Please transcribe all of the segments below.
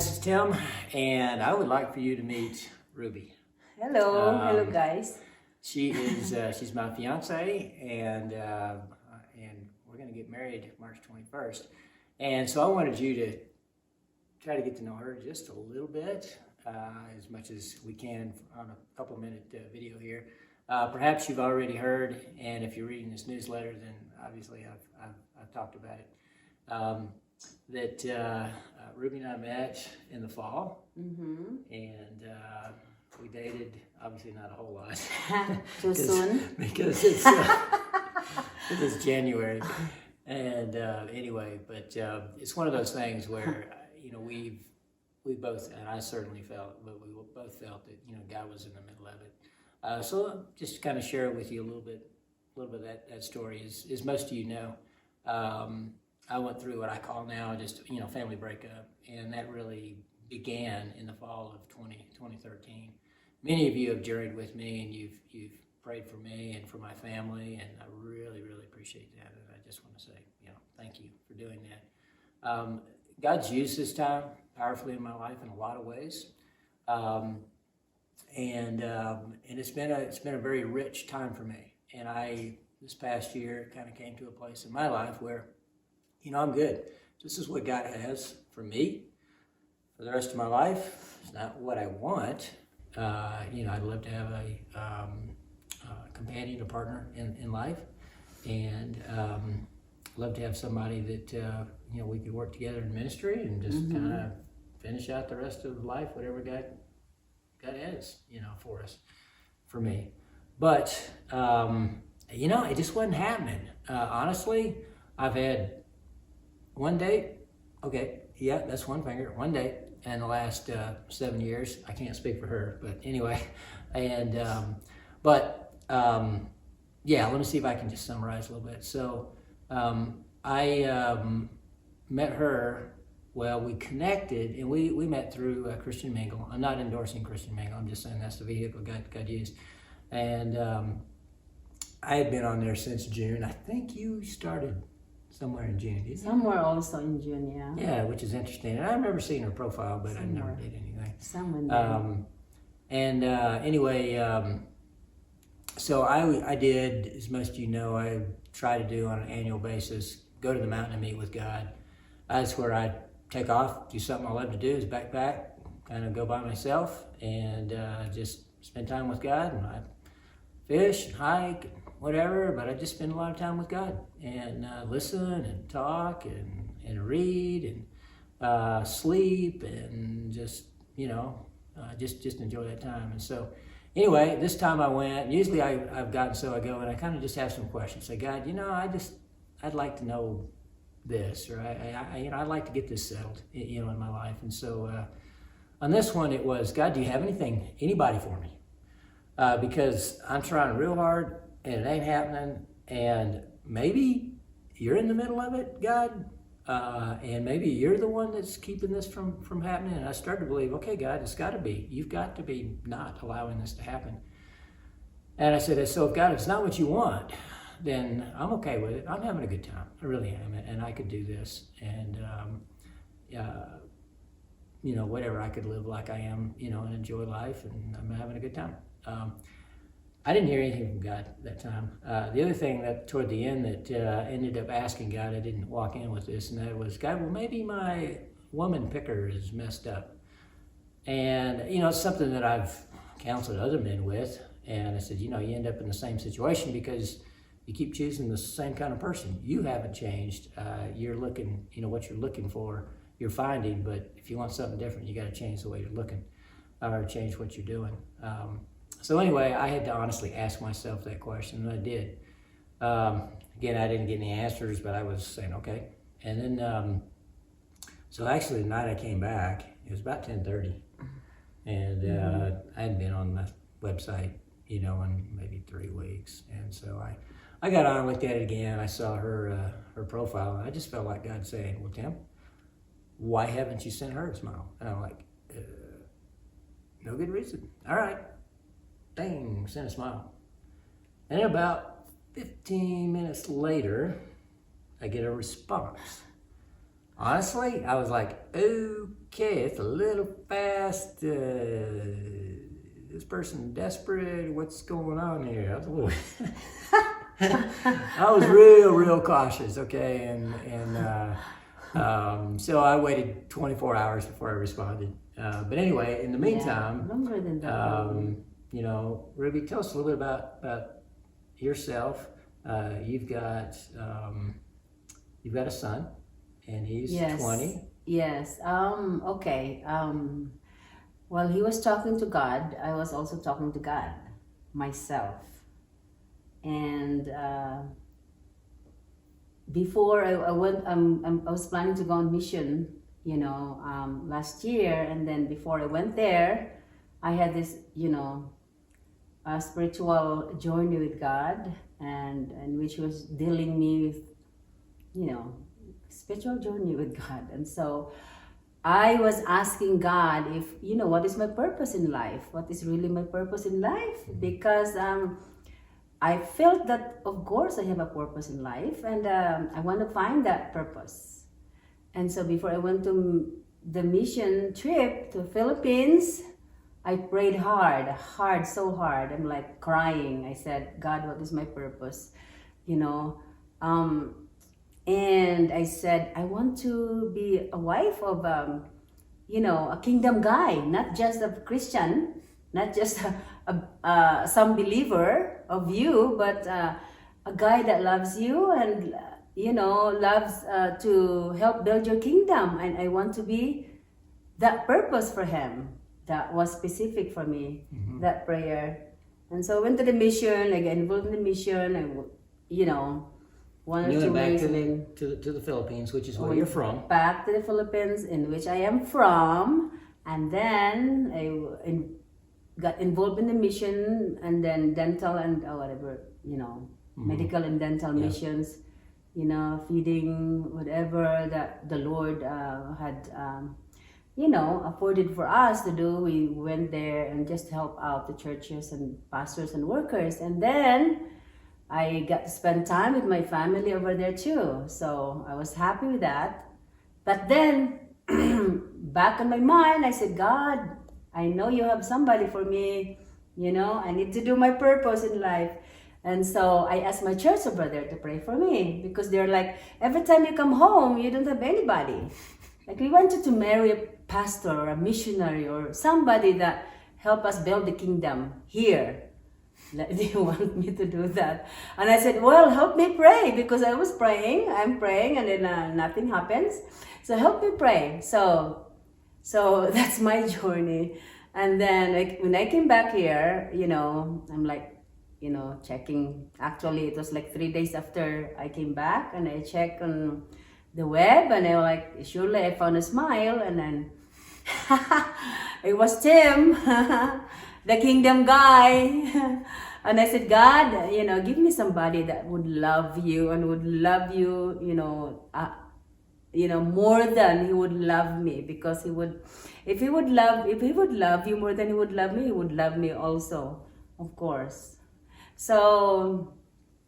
this is Tim, and I would like for you to meet Ruby. Hello guys. She's my fiance, and we're gonna get married March 21st. And so I wanted you to try to get to know her just a little bit, as much as we can on a couple-minute video here. Perhaps you've already heard, and if you're reading this newsletter, then obviously I've talked about it. That Ruby and I met in the fall, and we dated, obviously not a whole lot. Too soon? Because it was January. And anyway, but it's one of those things where, we both, and I certainly felt, but we both felt that, God was in the middle of it. So just to kind of share with you a little bit of that story. As most of you know, I went through what I call now just, family breakup, and that really began in the fall of 2013. Many of you have journeyed with me, and you've prayed for me and for my family, and I really, really appreciate that. And I just want to say, thank you for doing that. God's used this time powerfully in my life in a lot of ways, and it's been a very rich time for me. And I this past year kind of came to a place in my life where, I'm good. This is what God has for me for the rest of my life. It's not what I want. I'd love to have a companion, a partner in life, and love to have somebody that we could work together in ministry and just kind of finish out the rest of life, whatever God has, for us, for me. But it just wasn't happening. Honestly, I've had one date. Okay, yeah, that's one finger. One date in the last 7 years. I can't speak for her, but anyway. And let me see if I can just summarize a little bit. So I met her. Well, we connected, and we met through Christian Mingle. I'm not endorsing Christian Mingle. I'm just saying that's the vehicle God used. And I had been on there since June. I think you started somewhere in June, didn't you? Somewhere also in June, yeah. Yeah, which is interesting. And I remember seeing her profile, but I never did anything. Somewhere there. So I did, as most of you know, I try to do on an annual basis, go to the mountain and meet with God. That's where I take off, do something I love to do, is backpack, kind of go by myself, and just spend time with God. And I fish and hike, whatever, but I just spend a lot of time with God and listen and talk and read and sleep and just enjoy that time. And so anyway, this time I went, and usually I've gotten so I go and I kind of just have some questions. Say, God, I'd like to know this, or I'd like to get this settled, in my life. And so on this one, it was, God, do you have anybody for me? Because I'm trying real hard and it ain't happening, and maybe you're in the middle of it, God, and maybe you're the one that's keeping this from happening. And I started to believe, okay, God, it's got to be. You've got to be not allowing this to happen. And I said, so if God, it's not what you want, then I'm okay with it. I'm having a good time. I really am, and I could do this. And whatever, I could live like I am, and enjoy life, and I'm having a good time. I didn't hear anything from God that time. The other thing that toward the end that ended up asking God, I didn't walk in with this, and that was, God, well, maybe my woman picker is messed up. And, it's something that I've counseled other men with. And I said, you end up in the same situation because you keep choosing the same kind of person. You haven't changed. You're looking, what you're looking for, you're finding, but if you want something different, you got to change the way you're looking or change what you're doing. So anyway, I had to honestly ask myself that question, and I did. Again, I didn't get any answers, but I was saying, okay. And then, so actually the night I came back, it was about 10:30, and I hadn't been on my website, in maybe 3 weeks. And so I got on, looked at it again, I saw her profile, and I just felt like God saying, well, Tim, why haven't you sent her a smile? And I'm like, no good reason. All right. Dang, sent a smile. And then about 15 minutes later, I get a response. Honestly, I was like, okay, it's a little fast. This person desperate. What's going on here? I was real cautious, okay, and so I waited 24 hours before I responded. But anyway, in the meantime, longer than that. Ruby, tell us a little bit about yourself. You've got a son, and he's Yes. 20. Yes. Okay. Well, he was talking to God. I was also talking to God, myself. And before I went, I was planning to go on mission, last year. And then before I went there, I had this, a spiritual journey with God, and which was dealing me with, spiritual journey with God. And so I was asking God if, what is my purpose in life? What is really my purpose in life? Because I felt that, of course, I have a purpose in life, and I want to find that purpose. And so before I went to the mission trip to Philippines, I prayed so hard. I'm like crying. I said, God, what is my purpose? And I said, I want to be a wife of, a kingdom guy, not just a Christian, not just some believer of you, but a guy that loves you and, loves to help build your kingdom. And I want to be that purpose for him. That was specific for me, that prayer. And so I went to the mission, I got involved in the mission, one or You two went back ways. to the Philippines, which is where you're from. Back to the Philippines, in which I am from. And then I got involved in the mission, and then dental and medical and dental missions, feeding whatever that the Lord had afforded for us to do. We went there and just help out the churches and pastors and workers. And then I got to spend time with my family over there too. So I was happy with that. But then back in my mind, I said, God, I know you have somebody for me. I need to do my purpose in life. And so I asked my church over there to pray for me, because they're like, every time you come home, you don't have anybody. Like, we wanted to marry a pastor or a missionary or somebody that help us build the kingdom here. They want me to do that. And I said, well, help me pray, because I was praying. I'm praying, and then nothing happens. So help me pray. So that's my journey. And then when I came back here, I'm like, checking. Actually, it was like 3 days after I came back, and I checked on the web, and I was like, surely I found a smile. And then it was Tim, the kingdom guy. And I said, God, give me somebody that would love you and would love you, more than he would love me, because if he would love you more than he would love me also, of course. So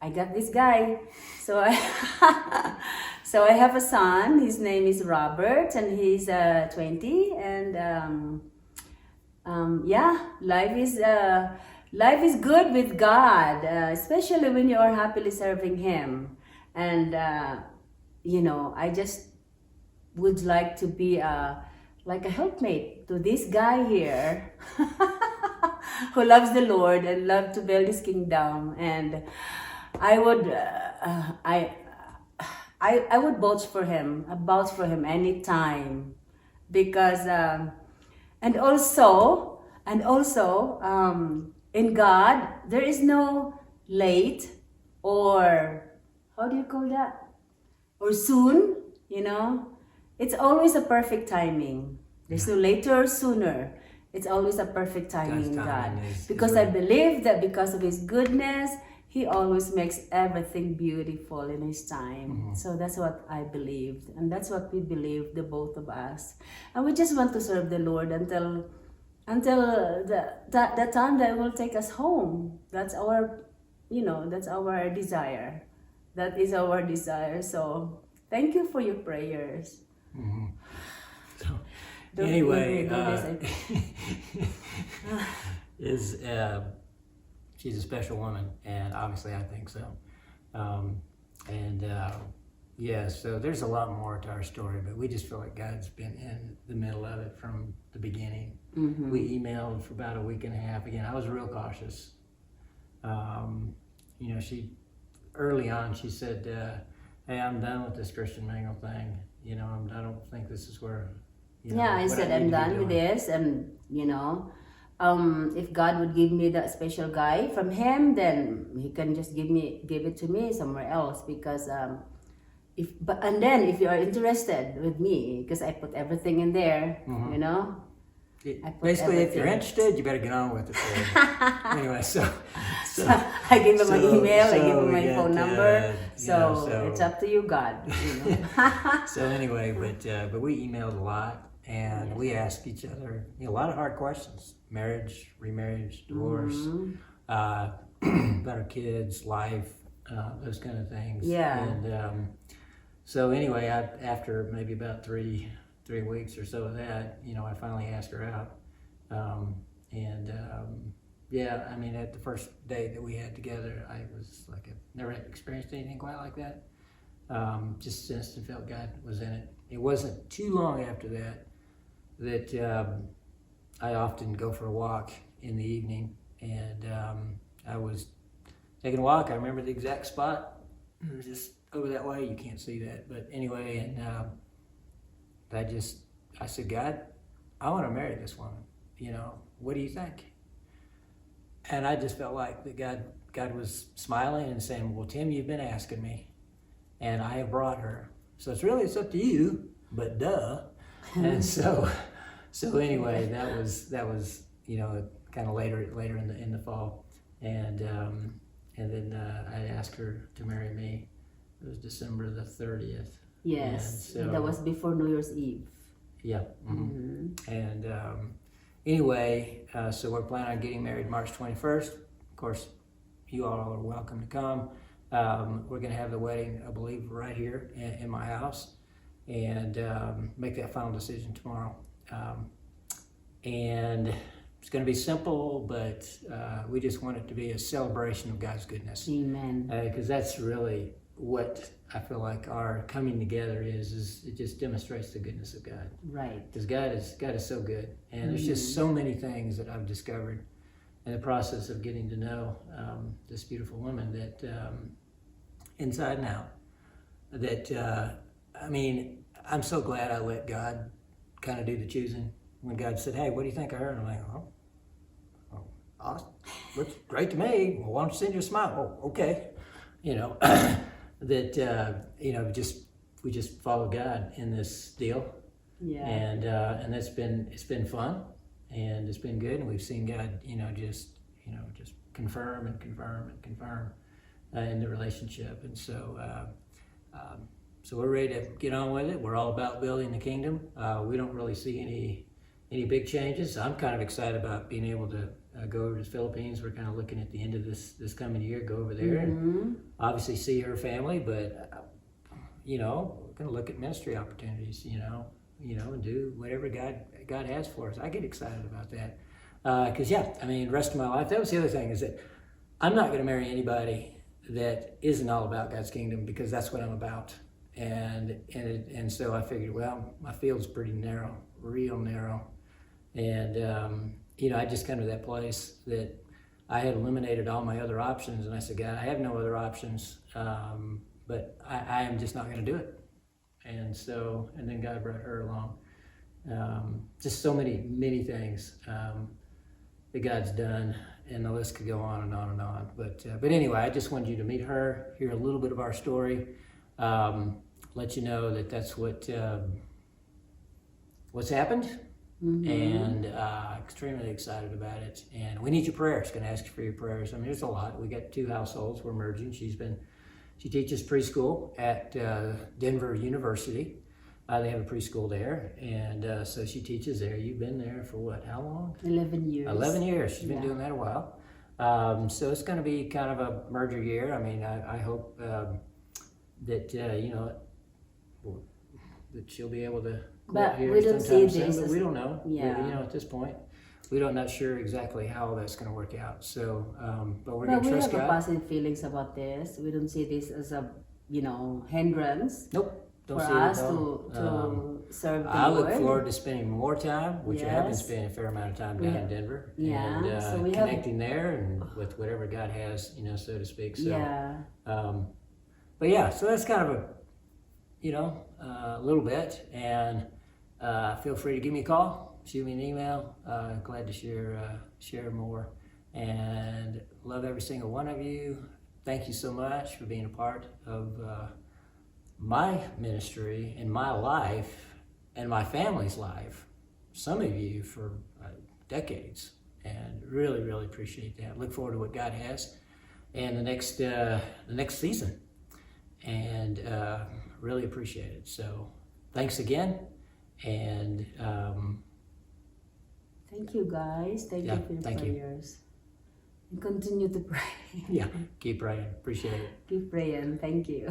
I got this guy. So I have a son. His name is Robert, and he's 20. And life is good with God, especially when you are happily serving Him. And I just would like to be like a helpmate to this guy here who loves the Lord and love to build His kingdom. And I would I would vouch for him anytime, because and also in God there is no late, or how do you call that, or soon. It's always a perfect timing. There's no later or sooner. It's always a perfect timing in God, because I believe that because of His goodness, He always makes everything beautiful in His time. So that's what I believed, and that's what we believe, the both of us. And we just want to serve the Lord until the time that will take us home. That's our, that's our desire. That is our desire. So thank you for your prayers. So Anyway, don't miss it. is she's a special woman, and obviously I think so. And yeah, so there's a lot more to our story, but we just feel like God's been in the middle of it from the beginning. Mm-hmm. We emailed for about a week and a half. Again, I was real cautious. You know, early on she said, "Hey, I'm done with this Christian Mingle thing. You know, I don't think this is where." You know, Yeah, I what said need I'm to be done with doing." this, and if God would give me that special guy from Him, then He can just give it to me somewhere else. Because and then if you are interested with me, because I put everything in there, Mhm. you know. I put Basically, if you're everything. interested, you better get on with it. Anyway, so I give him my so- email, I so give him we my get, phone number. so It's up to you, God. You know? So anyway, but we emailed a lot, and we asked each other a lot of hard questions: marriage, remarriage, divorce, Mhm. about our kids, life, those kind of things. Yeah. And so anyway, after maybe about three weeks or so of that, I finally asked her out. Yeah, I mean, at the first day that we had together, I was like, I've never experienced anything quite like that. Just sensed and felt God was in it. It wasn't too long after that I often go for a walk in the evening, and I was taking a walk. I remember the exact spot. It was just over that way. You can't see that, but anyway, and I said, God, I want to marry this woman. What do you think? And I just felt like that God was smiling and saying, well, Tim, you've been asking me, and I have brought her. So it's up to you, but duh. And so anyway, that was kind of later in the fall, and then I asked her to marry me. It was December the 30th. Yes, And so- that was before New Year's Eve. Yeah. Mm-hmm. And anyway, so we're planning on getting married March 21st. Of course, you all are welcome to come. We're going to have the wedding, I believe, right here in my house, and make that final decision tomorrow. And it's going to be simple, but we just want it to be a celebration of God's goodness. Amen. Because that's really what I feel like our coming together is it just demonstrates the goodness of God. Right. Because God is so good, and there's just so many things that I've discovered in the process of getting to know this beautiful woman that inside and out. That I mean, I'm so glad I let God kind of do the choosing. When God said, "Hey, what do you think of her?" and I'm like, "Oh, awesome. Looks great to me. Well, why don't you send you a smile?" "Oh, okay." That we just follow God in this deal. Yeah. And it's been fun, and it's been good, and we've seen God, just confirm and confirm and confirm in the relationship, and so we're ready to get on with it. We're all about building the kingdom. We don't really see any big changes. I'm kind of excited about being able to go over to the Philippines. We're kind of looking at the end of this coming year, go over there and obviously see her family, but we're going to look at ministry opportunities, and do whatever God has for us. I get excited about that. Because, the rest of my life, that was the other thing, is that I'm not going to marry anybody that isn't all about God's kingdom, because that's what I'm about. And so I figured, well, my field's pretty narrow, real narrow. And, I just come to that place that I had eliminated all my other options. And I said, God, I have no other options, but I am just not going to do it. And then God brought her along. Just so many things that God's done, and the list could go on and on and on. But anyway, I just wanted you to meet her, hear a little bit of our story, let you know that that's what's happened, and extremely excited about it. And we need your prayers. Going to ask you for your prayers. There's a lot. We got 2 households. We're merging. She teaches preschool at Denver University. They have a preschool there, and so she teaches there. You've been there for what? How long? 11 years. 11 years. She's been doing that a while. So it's going to be kind of a merger year. I hope that that she'll be able to But here we don't sometime see soon, this but as- we don't know. yeah. You know, at this point, we don't not sure exactly how that's going to work out. So, but we're But going to we trust have a God. positive feelings about this. We don't see this as a, hindrance Nope. Don't for see it at us all. to serve the I Lord. look forward to spending more time, which I have been Yes. spending a fair amount of time down in Denver, Yeah, and so we have- connecting there and with whatever God has, so to speak. So, Yeah. but yeah, so that's kind of a little bit, and feel free to give me a call, shoot me an email. Glad to share more, and love every single one of you. Thank you so much for being a part of my ministry and my life and my family's life. Some of you for decades, and really, really appreciate that. Look forward to what God has and the next season, and really appreciate it. So thanks again, and Thank you, guys. Thank Yeah, you for your thank you. prayers. And continue to pray. yeah, keep praying. Appreciate it. Keep praying. Thank you.